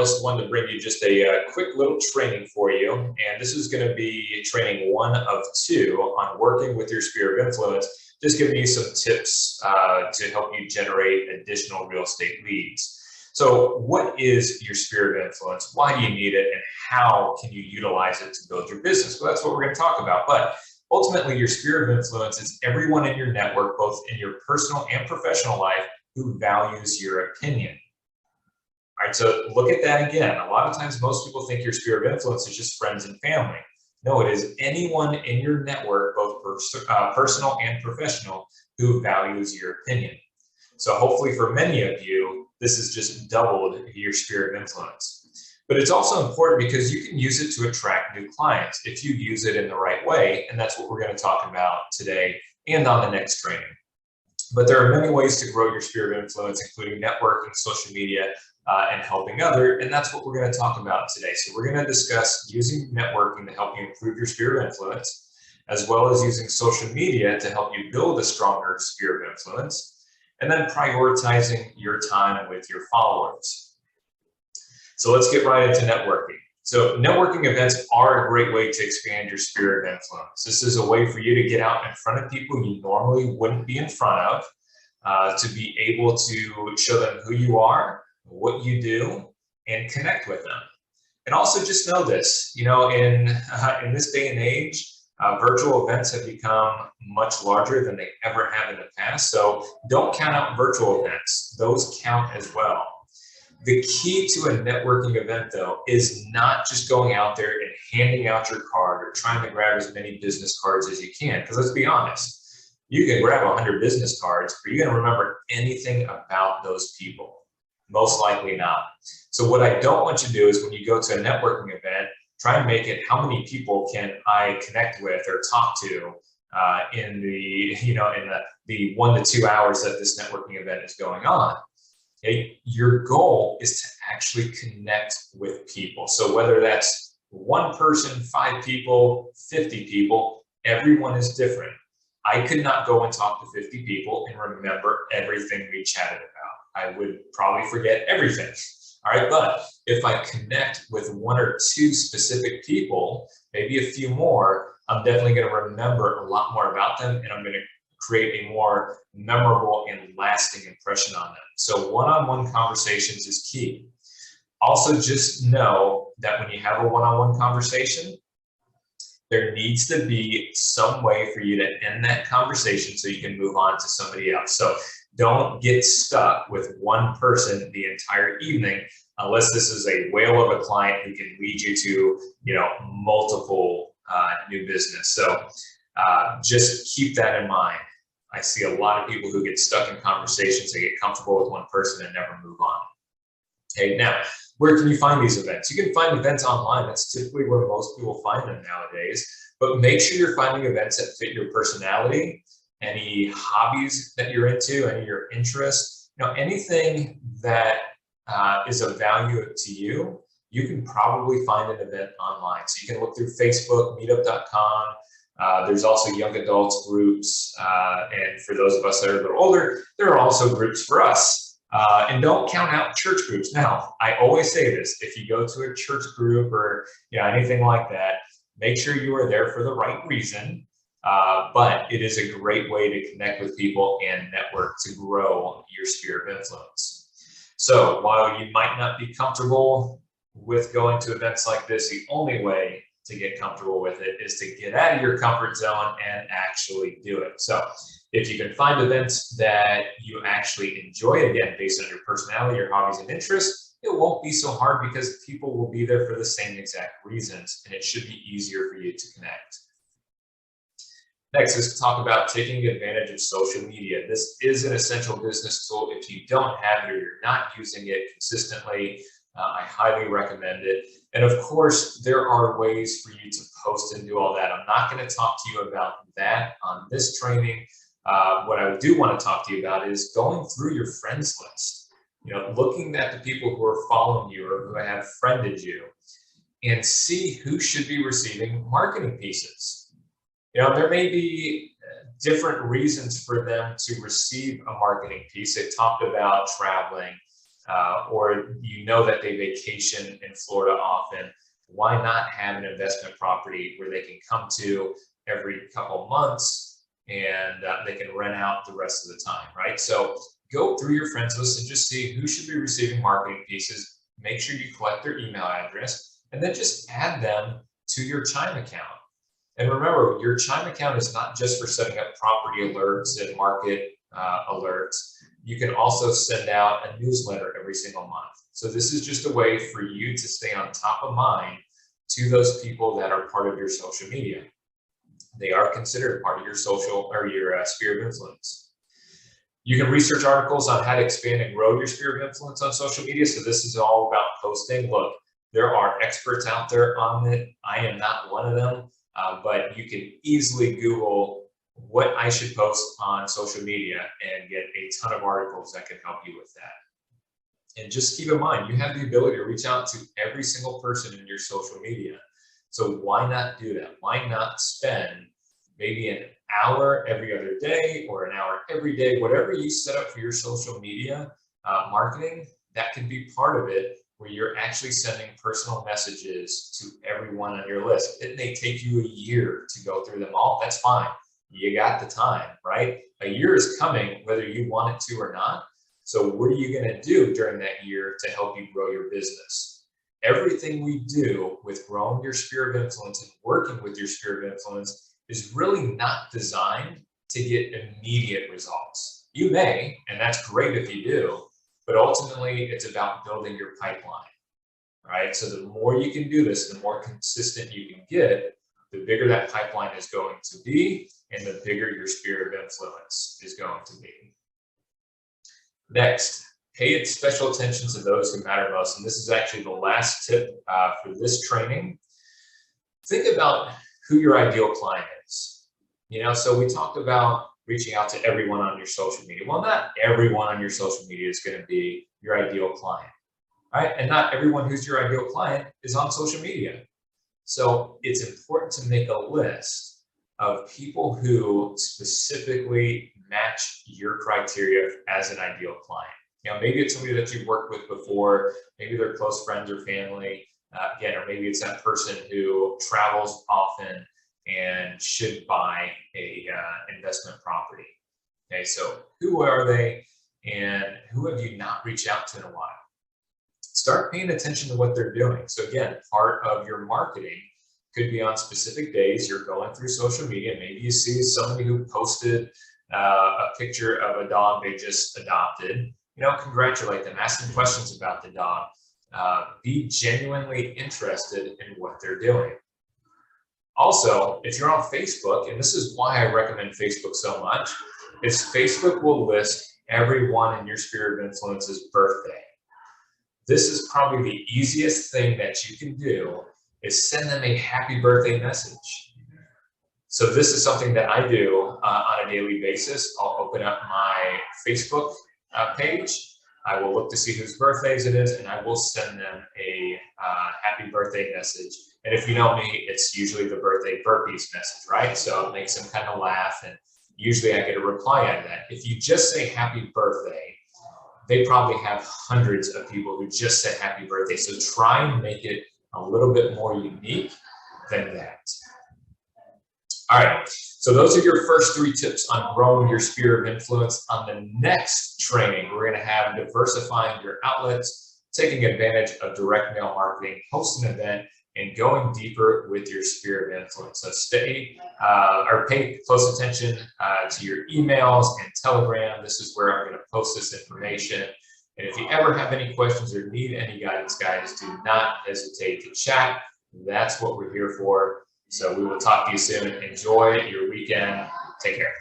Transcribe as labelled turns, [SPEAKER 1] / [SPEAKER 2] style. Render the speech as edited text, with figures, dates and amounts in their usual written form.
[SPEAKER 1] promised, wanted to bring you just a quick little training for you. And this is going to be training 1 of 2 on working with your sphere of influence, just giving you some tips to help you generate additional real estate leads. So what is your sphere of influence? Why do you need it? And how can you utilize it to build your business? Well, that's what we're going to talk about. But ultimately, your sphere of influence is everyone in your network, both in your personal and professional life, who values your opinion. All right, so look at that again. A lot of times, most people think your sphere of influence is just friends and family. No, it is anyone in your network, both personal and professional, who values your opinion. So hopefully for many of you, this has just doubled your sphere of influence. But it's also important because you can use it to attract new clients if you use it in the right way. And that's what we're going to talk about today and on the next training. But there are many ways to grow your sphere of influence, including networking, social media, and helping others. And that's what we're going to talk about today. So we're going to discuss using networking to help you improve your sphere of influence, as well as using social media to help you build a stronger sphere of influence, and then prioritizing your time with your followers. So let's get right into networking. So networking events are a great way to expand your sphere of influence. This is a way for you to get out in front of people you normally wouldn't be in front of, to be able to show them who you are, what you do, and connect with them. And also just know this, you know, in this day and age, virtual events have become much larger than they ever have in the past. So don't count out virtual events. Those count as well. The key to a networking event, though, is not just going out there and handing out your card or trying to grab as many business cards as you can. Because let's be honest, you can grab 100 business cards, but you're going to remember anything about those people? Most likely not. So what I don't want you to do is when you go to a networking event, try and make it how many people can I connect with or talk to in the 1 to 2 hours that this networking event is going on. Okay? Your goal is to actually connect with people. So whether that's 1 person, 5 people, 50 people, everyone is different. I could not go and talk to 50 people and remember everything we chatted about. I would probably forget everything. All right, but if I connect with 1 or 2 specific people, maybe a few more, I'm definitely going to remember a lot more about them, and I'm going to create a more memorable and lasting impression on them. So one-on-one conversations is key. Also, just know that when you have a one-on-one conversation, there needs to be some way for you to end that conversation so you can move on to somebody else. So don't get stuck with 1 person the entire evening unless this is a whale of a client who can lead you to, multiple new business. So just keep that in mind. I see a lot of people who get stuck in conversations. They get comfortable with 1 person and never move on. Okay, now, where can you find these events? You can find events online. That's typically where most people find them nowadays. But make sure you're finding events that fit your personality, any hobbies that you're into, any of your interests, anything that is of value to you, you can probably find an event online. So you can look through Facebook, meetup.com. There's also young adults groups. And for those of us that are a little older, there are also groups for us. And don't count out church groups. Now, I always say this, if you go to a church group or anything like that, make sure you are there for the right reason. But it is a great way to connect with people and network to grow your sphere of influence. So while you might not be comfortable with going to events like this, the only way to get comfortable with it is to get out of your comfort zone and actually do it. So if you can find events that you actually enjoy, again, based on your personality, your hobbies and interests, it won't be so hard because people will be there for the same exact reasons, and it should be easier for you to connect. Next, let's talk about taking advantage of social media. This is an essential business tool. If you don't have it or you're not using it consistently, I highly recommend it. And of course, there are ways for you to post and do all that. I'm not going to talk to you about that on this training. What I do want to talk to you about is going through your friends list, looking at the people who are following you or who have friended you, and see who should be receiving marketing pieces. There may be different reasons for them to receive a marketing piece. It talked about traveling, or you know that they vacation in Florida often, why not have an investment property where they can come to every couple months and they can rent out the rest of the time, right? So go through your friends list and just see who should be receiving marketing pieces. Make sure you collect their email address and then just add them to your Chime account. And remember, your Chime account is not just for setting up property alerts and market alerts. You can also send out a newsletter every single month. So this is just a way for you to stay on top of mind to those people that are part of your social media. They are considered part of your social or your sphere of influence. You can research articles on how to expand and grow your sphere of influence on social media. So this is all about posting. Look, there are experts out there on it. I am not one of them, but you can easily Google what I should post on social media and get a ton of articles that can help you with that. And just keep in mind, you have the ability to reach out to every single person in your social media. So why not do that? Why not spend maybe an hour every other day or an hour every day, whatever you set up for your social media marketing, that can be part of it, where you're actually sending personal messages to everyone on your list. It may take you a year to go through them all. That's fine. You got the time, right? A year is coming, whether you want it to or not. So what are you going to do during that year to help you grow your business? Everything we do with growing your sphere of influence and working with your sphere of influence is really not designed to get immediate results. You may, and that's great if you do, but ultimately it's about building your pipeline, right? So the more you can do this, the more consistent you can get, the bigger that pipeline is going to be, and the bigger your sphere of influence is going to be. Next, pay special attention to those who matter most. And this is actually the last tip for this training. Think about who your ideal client is. You know, so we talked about reaching out to everyone on your social media. Well, not everyone on your social media is going to be your ideal client, right? And not everyone who's your ideal client is on social media. So it's important to make a list of people who specifically match your criteria as an ideal client. You know, maybe it's somebody that you've worked with before, maybe they're close friends or family, again, or maybe it's that person who travels often and should buy a investment property. Okay, so who are they and who have you not reached out to in a while? Start paying attention to what they're doing. So again, part of your marketing could be on specific days. You're going through social media. Maybe you see somebody who posted a picture of a dog they just adopted. You know, congratulate them, ask them questions about the dog. Be genuinely interested in what they're doing. Also, if you're on Facebook, and this is why I recommend Facebook so much, is Facebook will list everyone in your sphere of influence's birthday. This is probably the easiest thing that you can do, is send them a happy birthday message. So this is something that I do on a daily basis. I'll open up my Facebook page. I will look to see whose birthdays it is, and I will send them a happy birthday message. And if you know me, it's usually the birthday burpees message, right? So it makes them kind of laugh, and usually I get a reply out of that. If you just say happy birthday, they probably have hundreds of people who just said happy birthday. So try and make it a little bit more unique than that. All right, so those are your first 3 tips on growing your sphere of influence. On the next training, we're going to have diversifying your outlets, taking advantage of direct mail marketing, host an event, and going deeper with your sphere of influence. So pay close attention to your emails and Telegram. This is where I'm going to post this information. And if you ever have any questions or need any guidance, guys, do not hesitate to chat. That's what we're here for. So we will talk to you soon. Enjoy your weekend. Take care.